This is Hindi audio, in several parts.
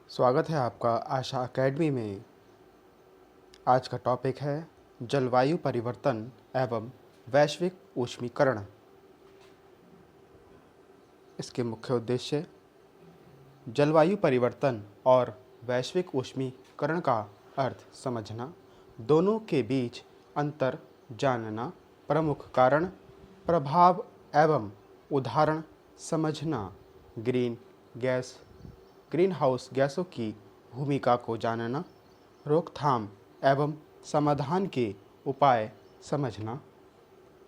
स्वागत है आपका आशा एकेडमी में। आज का टॉपिक है जलवायु परिवर्तन एवं वैश्विक ऊष्मीकरण। इसके मुख्य उद्देश्य जलवायु परिवर्तन और वैश्विक ऊष्मीकरण का अर्थ समझना, दोनों के बीच अंतर जानना, प्रमुख कारण, प्रभाव एवं उदाहरण समझना, ग्रीन हाउस गैसों की भूमिका को जानना, रोकथाम एवं समाधान के उपाय समझना,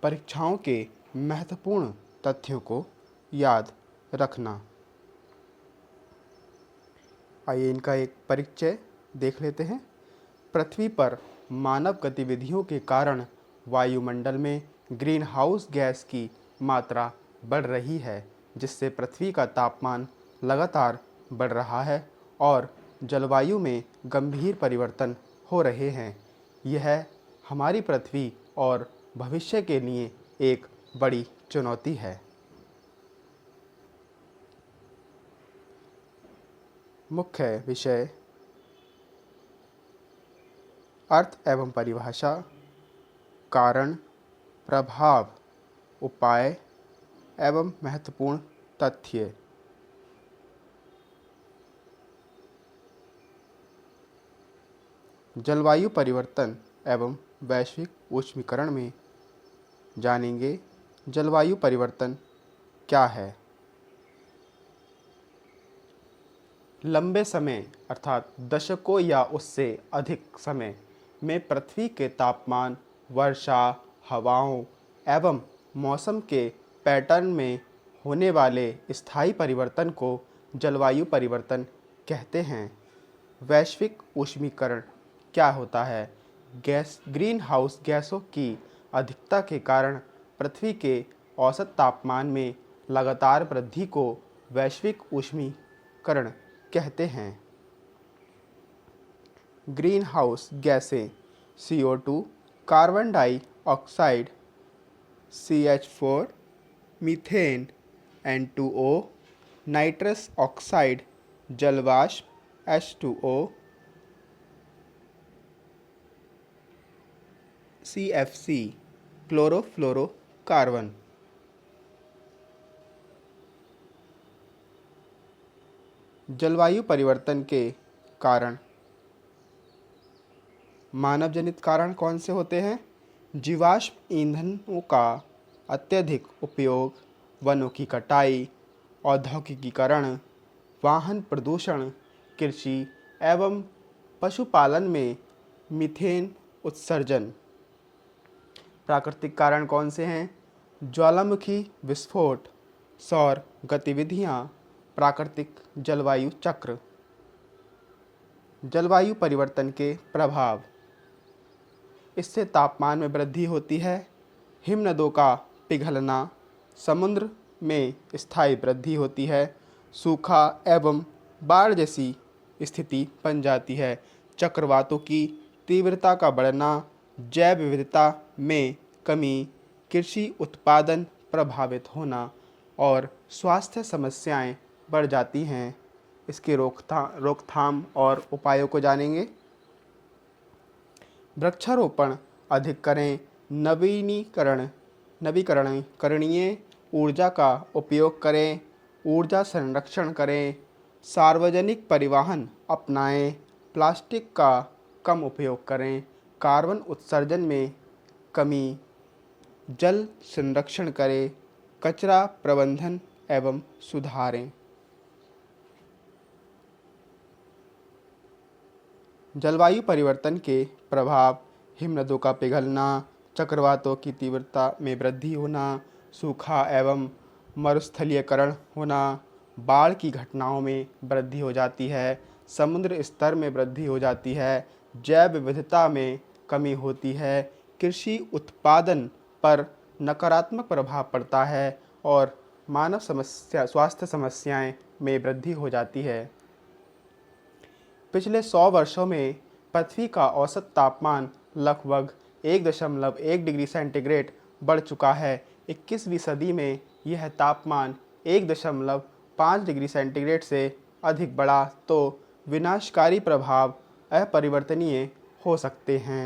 परीक्षाओं के महत्वपूर्ण तथ्यों को याद रखना। आइए इनका एक परिचय देख लेते हैं। पृथ्वी पर मानव गतिविधियों के कारण वायुमंडल में ग्रीन हाउस गैस की मात्रा बढ़ रही है, जिससे पृथ्वी का तापमान लगातार बढ़ रहा है और जलवायु में गंभीर परिवर्तन हो रहे हैं। यह हमारी पृथ्वी और भविष्य के लिए एक बड़ी चुनौती है। मुख्य विषय अर्थ एवं परिभाषा, कारण, प्रभाव, उपाय एवं महत्वपूर्ण तथ्य। जलवायु परिवर्तन एवं वैश्विक ऊष्मीकरण में जानेंगे जलवायु परिवर्तन क्या है। लंबे समय अर्थात दशकों या उससे अधिक समय में पृथ्वी के तापमान, वर्षा, हवाओं एवं मौसम के पैटर्न में होने वाले स्थायी परिवर्तन को जलवायु परिवर्तन कहते हैं। वैश्विक ऊष्मीकरण क्या होता है? ग्रीन हाउस गैसों की अधिकता के कारण पृथ्वी के औसत तापमान में लगातार वृद्धि को वैश्विक ऊष्मीकरण कहते हैं। ग्रीन हाउस गैसें CO2, carbon dioxide CH4, methane N2O, nitrous oxide जलवाष्प H2O, CFC क्लोरोफ्लोरोकार्बन। जलवायु परिवर्तन के कारण मानव जनित कारण कौन से होते हैं? जीवाश्म ईंधनों का अत्यधिक उपयोग, वनों की कटाई, औद्योगिकीकरण, वाहन प्रदूषण, कृषि एवं पशुपालन में मीथेन उत्सर्जन। प्राकृतिक कारण कौन से हैं? ज्वालामुखी विस्फोट, सौर गतिविधियाँ, प्राकृतिक जलवायु चक्र। जलवायु परिवर्तन के प्रभाव, इससे तापमान में वृद्धि होती है, हिमनदों का पिघलना, समुद्र में स्थायी वृद्धि होती है, सूखा एवं बाढ़ जैसी स्थिति बन जाती है, चक्रवातों की तीव्रता का बढ़ना, जैव विविधता में कमी, कृषि उत्पादन प्रभावित होना और स्वास्थ्य समस्याएं बढ़ जाती हैं। इसके रोकथाम और उपायों को जानेंगे। वृक्षारोपण अधिक करें, नवीकरणीय ऊर्जा का उपयोग करें, ऊर्जा संरक्षण करें, सार्वजनिक परिवहन अपनाएं, प्लास्टिक का कम उपयोग करें, कार्बन उत्सर्जन में कमी, जल संरक्षण करें, कचरा प्रबंधन एवं सुधारें। जलवायु परिवर्तन के प्रभाव, हिमनदों का पिघलना, चक्रवातों की तीव्रता में वृद्धि होना, सूखा एवं मरुस्थलीकरण होना, बाढ़ की घटनाओं में वृद्धि हो जाती है, समुद्र स्तर में वृद्धि हो जाती है, जैव विविधता में कमी होती है, कृषि उत्पादन पर नकारात्मक प्रभाव पड़ता है और मानव स्वास्थ्य समस्याएं में वृद्धि हो जाती है। पिछले 100 वर्षों में पृथ्वी का औसत तापमान लगभग 1.1 डिग्री सेंटीग्रेड बढ़ चुका है। 21वीं सदी में यह तापमान 1.5 डिग्री सेंटीग्रेड से अधिक बढ़ा तो विनाशकारी प्रभाव अपरिवर्तनीय हो सकते हैं।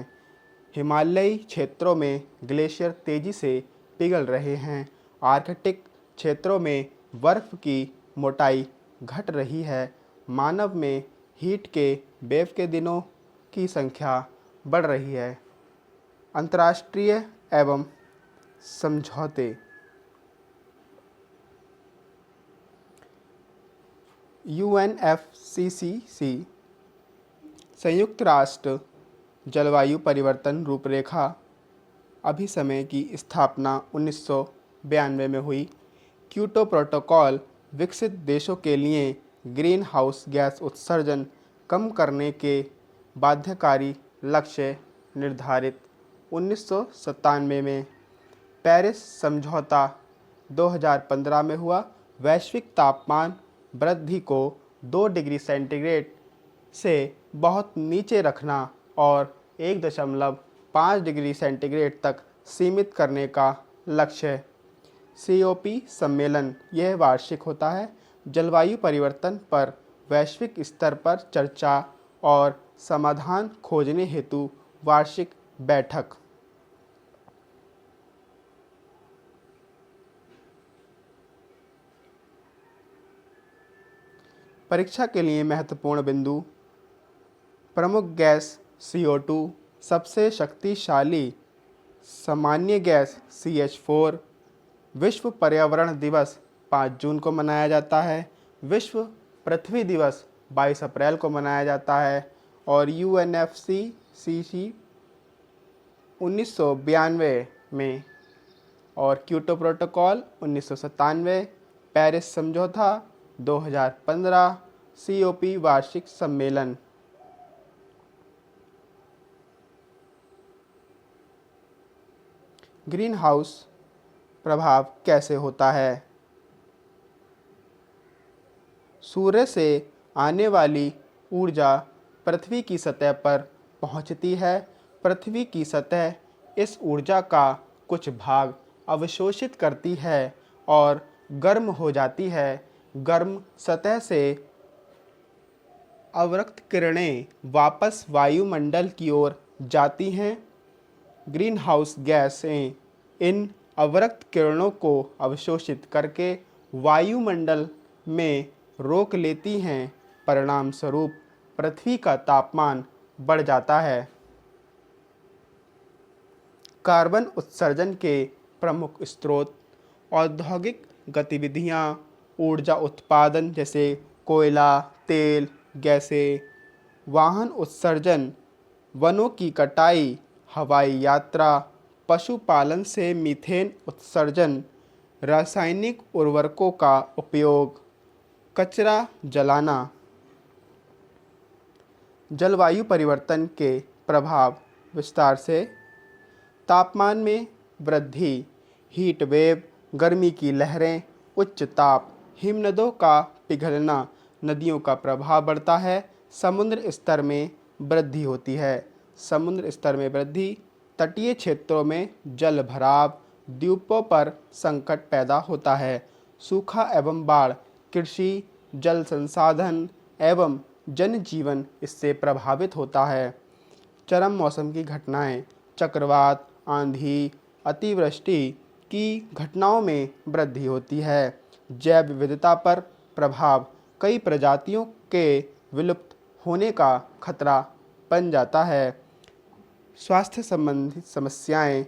हिमालयी क्षेत्रों में ग्लेशियर तेजी से पिघल रहे हैं। आर्कटिक क्षेत्रों में बर्फ की मोटाई घट रही है। मानव में हीट के वेव के दिनों की संख्या बढ़ रही है। अंतर्राष्ट्रीय एवं समझौते। UNFCCC संयुक्त राष्ट्र जलवायु परिवर्तन रूपरेखा अभिसमय की स्थापना 1992 में हुई। क्योटो प्रोटोकॉल विकसित देशों के लिए ग्रीन हाउस गैस उत्सर्जन कम करने के बाध्यकारी लक्ष्य निर्धारित 1997 में। पेरिस समझौता 2015 में हुआ। वैश्विक तापमान वृद्धि को 2 डिग्री सेंटीग्रेड से बहुत नीचे रखना और 1.5 डिग्री सेंटीग्रेड तक सीमित करने का लक्ष्य। COP सम्मेलन यह वार्षिक होता है। जलवायु परिवर्तन पर वैश्विक स्तर पर चर्चा और समाधान खोजने हेतु वार्षिक बैठक। परीक्षा के लिए महत्वपूर्ण बिंदु। प्रमुख गैस CO2, सबसे शक्तिशाली सामान्य गैस CH4। विश्व पर्यावरण दिवस 5 जून को मनाया जाता है। विश्व पृथ्वी दिवस 22 अप्रैल को मनाया जाता है। और UNFCCC 1992 में और क्योटो प्रोटोकॉल 1997, पेरिस समझौता 2015, COP वार्षिक सम्मेलन। ग्रीन हाउस प्रभाव कैसे होता है? सूर्य से आने वाली ऊर्जा पृथ्वी की सतह पर पहुंचती है। पृथ्वी की सतह इस ऊर्जा का कुछ भाग अवशोषित करती है और गर्म हो जाती है। गर्म सतह से अवरक्त किरणें वापस वायुमंडल की ओर जाती हैं। ग्रीन हाउस गैसें इन अवरक्त किरणों को अवशोषित करके वायुमंडल में रोक लेती हैं। परिणाम स्वरूप पृथ्वी का तापमान बढ़ जाता है। कार्बन उत्सर्जन के प्रमुख स्रोत। औद्योगिक गतिविधियां, ऊर्जा उत्पादन जैसे कोयला, तेल, गैसें, वाहन उत्सर्जन, वनों की कटाई, हवाई यात्रा, पशुपालन से मीथेन उत्सर्जन, रासायनिक उर्वरकों का उपयोग, कचरा जलाना। जलवायु परिवर्तन के प्रभाव विस्तार से। तापमान में वृद्धि, हीट वेव, गर्मी की लहरें, उच्च ताप, हिमनदों का पिघलना, नदियों का प्रवाह बढ़ता है। समुद्र स्तर में वृद्धि होती है। समुद्र स्तर में वृद्धि, तटीय क्षेत्रों में जल भराव, द्वीपों पर संकट पैदा होता है। सूखा एवं बाढ़, कृषि, जल संसाधन एवं जनजीवन इससे प्रभावित होता है। चरम मौसम की घटनाएं, चक्रवात, आंधी, अतिवृष्टि की घटनाओं में वृद्धि होती है। जैव विविधता पर प्रभाव, कई प्रजातियों के विलुप्त होने का खतरा बन जाता है। स्वास्थ्य संबंधी समस्याएं,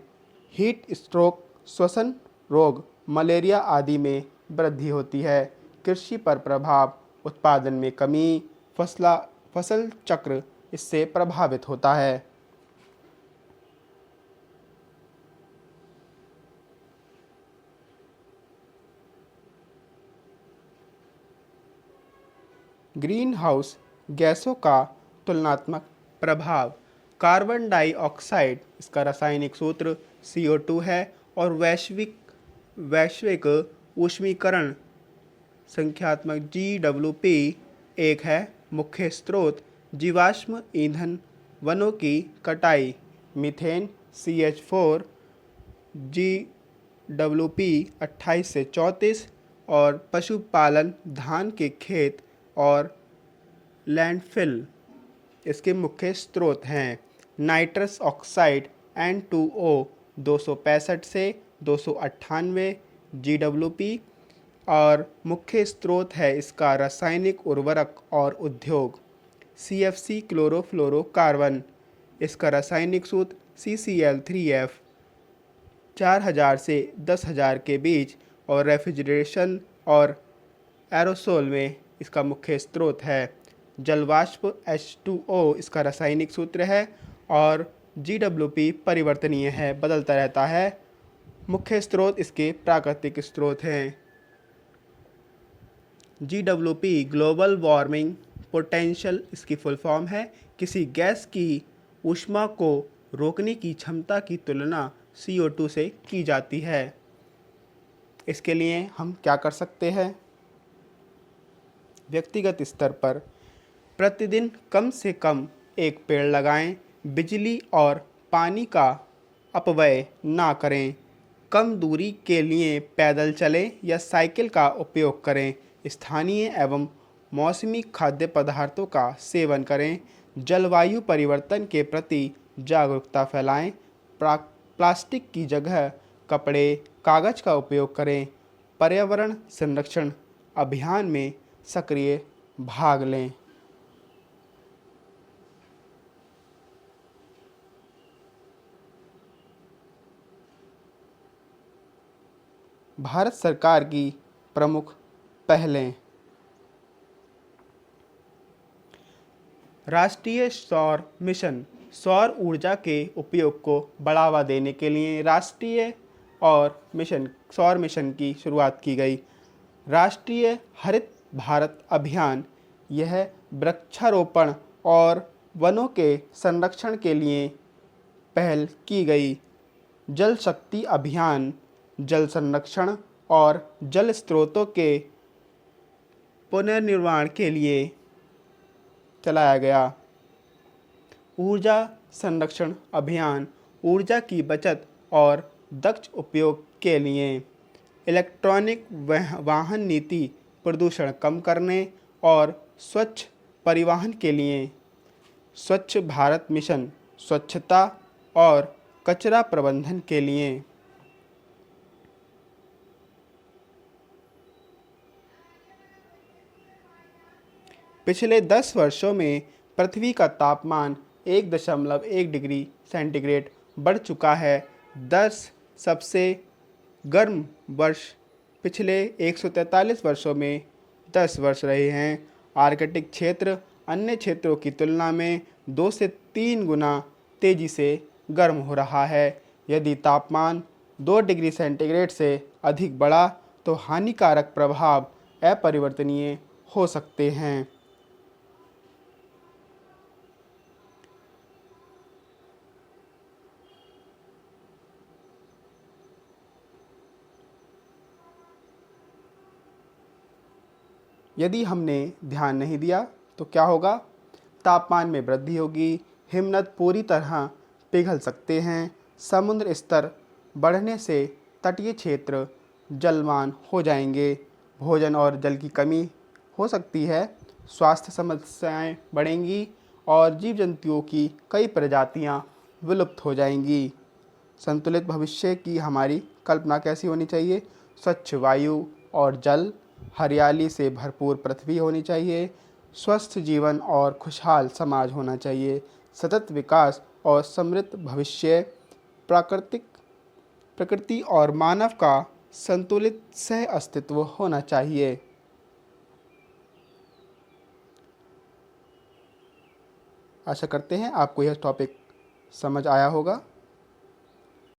हीट स्ट्रोक, श्वसन रोग, मलेरिया आदि में वृद्धि होती है। कृषि पर प्रभाव, उत्पादन में कमी, फसल चक्र इससे प्रभावित होता है। ग्रीन हाउस गैसों का तुलनात्मक प्रभाव। कार्बन डाइऑक्साइड, इसका रासायनिक सूत्र CO2 है और वैश्विक ऊष्मीकरण संख्यात्मक GWP 1 है। मुख्य स्रोत जीवाश्म ईंधन, वनों की कटाई, मीथेन CH4 GWP 28 से 34 और पशुपालन, धान के खेत और लैंडफिल। इसके मुख्य स्रोत हैं नाइट्रस ऑक्साइड N2O 265 से 298 GWP, और मुख्य स्रोत है इसका रासायनिक उर्वरक और उद्योग CFC क्लोरोफ्लोरोकार्बन। इसका रासायनिक सूत्र CCl3F 4000 से 10,000 के बीच, और रेफ्रिजरेशन और एरोसोल में इसका मुख्य स्रोत है। जलवाष्प H2O इसका रासायनिक सूत्र है, और GWP परिवर्तनीय है, बदलता रहता है। मुख्य स्रोत इसके प्राकृतिक स्रोत हैं। GWP ग्लोबल वार्मिंग पोटेंशियल इसकी फुल फॉर्म है। किसी गैस की ऊष्मा को रोकने की क्षमता की तुलना CO2 से की जाती है। इसके लिए हम क्या कर सकते हैं? व्यक्तिगत स्तर पर प्रतिदिन कम से कम एक पेड़ लगाएं। बिजली और पानी का अपव्यय ना करें। कम दूरी के लिए पैदल चलें या साइकिल का उपयोग करें। स्थानीय एवं मौसमी खाद्य पदार्थों का सेवन करें। जलवायु परिवर्तन के प्रति जागरूकता फैलाएं। प्लास्टिक की जगह कपड़े, कागज़ का उपयोग करें। पर्यावरण संरक्षण अभियान में सक्रिय भाग लें। भारत सरकार की प्रमुख पहलें। राष्ट्रीय सौर मिशन सौर ऊर्जा के उपयोग को बढ़ावा देने के लिए राष्ट्रीय सौर मिशन की शुरुआत की गई। राष्ट्रीय हरित भारत अभियान, यह वृक्षारोपण और वनों के संरक्षण के लिए पहल की गई। जल शक्ति अभियान, जल संरक्षण और जल स्रोतों के पुनर्निर्माण के लिए चलाया गया। ऊर्जा संरक्षण अभियान, ऊर्जा की बचत और दक्ष उपयोग के लिए। इलेक्ट्रॉनिक वाहन नीति, प्रदूषण कम करने और स्वच्छ परिवहन के लिए। स्वच्छ भारत मिशन, स्वच्छता और कचरा प्रबंधन के लिए। पिछले 10 वर्षों में पृथ्वी का तापमान 1.1 डिग्री सेंटीग्रेड बढ़ चुका है। 10 सबसे गर्म वर्ष पिछले 143 वर्षों में 10 वर्ष रहे हैं। आर्कटिक क्षेत्र अन्य क्षेत्रों की तुलना में 2 से 3 गुना तेज़ी से गर्म हो रहा है। यदि तापमान 2 डिग्री सेंटीग्रेड से अधिक बढ़ा तो हानिकारक प्रभाव अपरिवर्तनीय हो सकते हैं। यदि हमने ध्यान नहीं दिया तो क्या होगा? तापमान में वृद्धि होगी, हिमनद पूरी तरह पिघल सकते हैं, समुद्र स्तर बढ़ने से तटीय क्षेत्र जलवान हो जाएंगे, भोजन और जल की कमी हो सकती है, स्वास्थ्य समस्याएं बढ़ेंगी और जीव जंतुओं की कई प्रजातियां विलुप्त हो जाएंगी। संतुलित भविष्य की हमारी कल्पना कैसी होनी चाहिए? स्वच्छ वायु और जल, हरियाली से भरपूर पृथ्वी होनी चाहिए, स्वस्थ जीवन और खुशहाल समाज होना चाहिए, सतत विकास और समृद्ध भविष्य, प्रकृति और मानव का संतुलित सह अस्तित्व होना चाहिए। आशा करते हैं आपको यह टॉपिक समझ आया होगा।